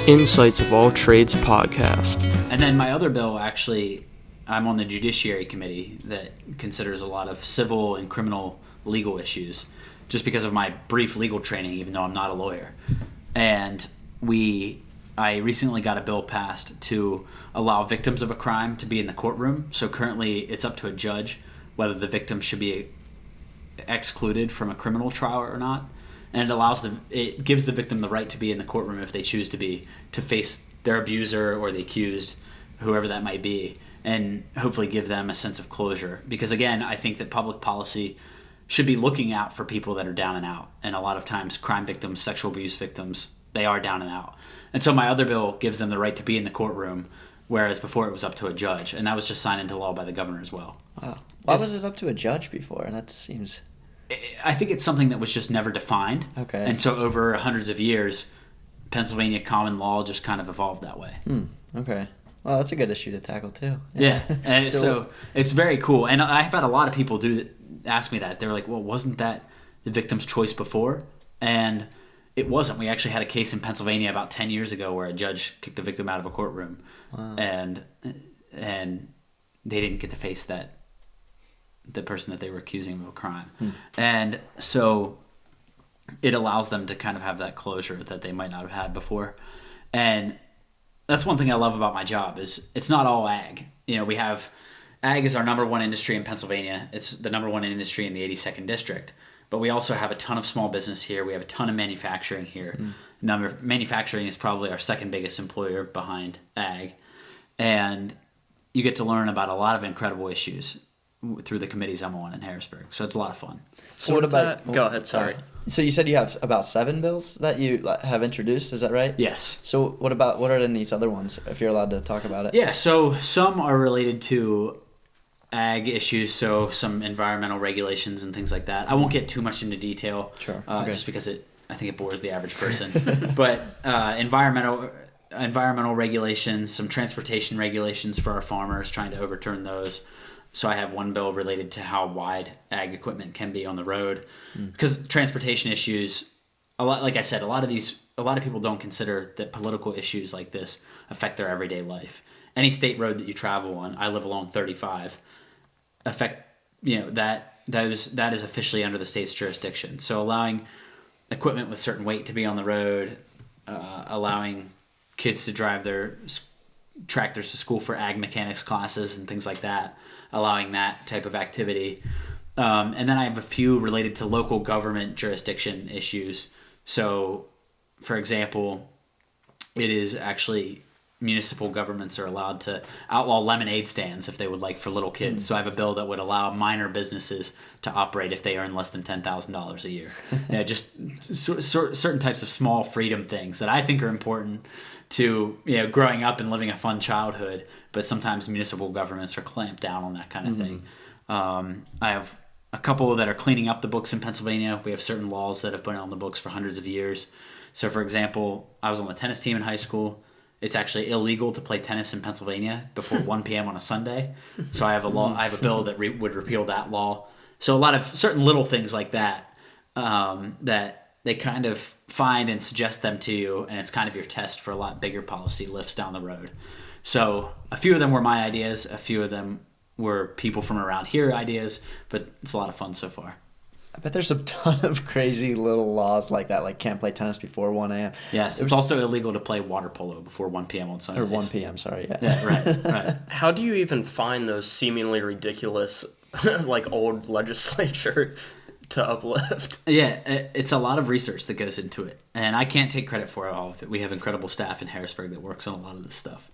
Insights of All Trades podcast. And then my other bill, actually, I'm on the Judiciary Committee that considers a lot of civil and criminal legal issues, just because of my brief legal training, even though I'm not a lawyer. And I recently got a bill passed to allow victims of a crime to be in the courtroom. So currently it's up to a judge whether the victim should be excluded from a criminal trial or not. And it gives the victim the right to be in the courtroom if they choose to be, to face their abuser or the accused, whoever that might be, and hopefully give them a sense of closure. Because again, I think that public policy should be looking out for people that are down and out. And a lot of times crime victims, sexual abuse victims, they are down and out. And so my other bill gives them the right to be in the courtroom, whereas before it was up to a judge. And that was just signed into law by the governor as well. Wow. Why was it up to a judge before? That seems... I think it's something that was just never defined. Okay. And so over hundreds of years, Pennsylvania common law just kind of evolved that way. Okay. Well, that's a good issue to tackle too. Yeah. And so it's very cool. And I've had a lot of people ask me that. They were like, well, wasn't that the victim's choice before? And it wasn't. We actually had a case in Pennsylvania about 10 years ago where a judge kicked a victim out of a courtroom. Wow. And they didn't get to face the person that they were accusing of a crime. And so it allows them to kind of have that closure that they might not have had before. And that's one thing I love about my job is it's not all ag. You know, we have ag is our number one industry in Pennsylvania. It's the number one industry in the 82nd district. But we also have a ton of small business here. We have a ton of manufacturing here. Manufacturing is probably our second biggest employer behind ag. And you get to learn about a lot of incredible issues through the committees I'm on in Harrisburg. So it's a lot of fun. So what about... Go ahead, sorry. So you said you have about 7 bills that you have introduced, is that right? Yes. So what are in these other ones, if you're allowed to talk about it? Yeah, so some are related to ag issues, so some environmental regulations and things like that. I won't get too much into detail, sure. Okay. Just because I think it bores the average person. But environmental regulations, some transportation regulations for our farmers, trying to overturn those. So I have one bill related to how wide ag equipment can be on the road, because transportation issues, like I said, a lot of people don't consider that political issues like this affect their everyday life. Any state road that you travel on, I live along 35, that is officially under the state's jurisdiction. So allowing equipment with certain weight to be on the road, allowing kids to drive their tractors to school for ag mechanics classes and things like that, allowing that type of activity. And then I have a few related to local government jurisdiction issues. So, for example, it is actually municipal governments are allowed to outlaw lemonade stands if they would like for little kids. So I have a bill that would allow minor businesses to operate if they earn less than $10,000 a year. Just certain types of small freedom things that I think are important to growing up and living a fun childhood, but sometimes municipal governments are clamped down on that kind of thing. I have a couple that are cleaning up the books in Pennsylvania. We have certain laws that have been on the books for hundreds of years. So, for example, I was on the tennis team in high school. It's actually illegal to play tennis in Pennsylvania before 1 p.m. on a Sunday. So I have a bill that would repeal that law. So a lot of certain little things like that that they kind of find and suggest them to you, and it's kind of your test for a lot bigger policy lifts down the road. So a few of them were my ideas. A few of them were people from around here ideas, but it's a lot of fun so far. I bet there's a ton of crazy little laws like that, like can't play tennis before 1 a.m. Yes, it's also illegal to play water polo before 1 p.m. on Sundays. Or 1 p.m., sorry. Yeah, right. How do you even find those seemingly ridiculous, like, old legislature to uplift? Yeah, it's a lot of research that goes into it, and I can't take credit for all of it. We have incredible staff in Harrisburg that works on a lot of this stuff.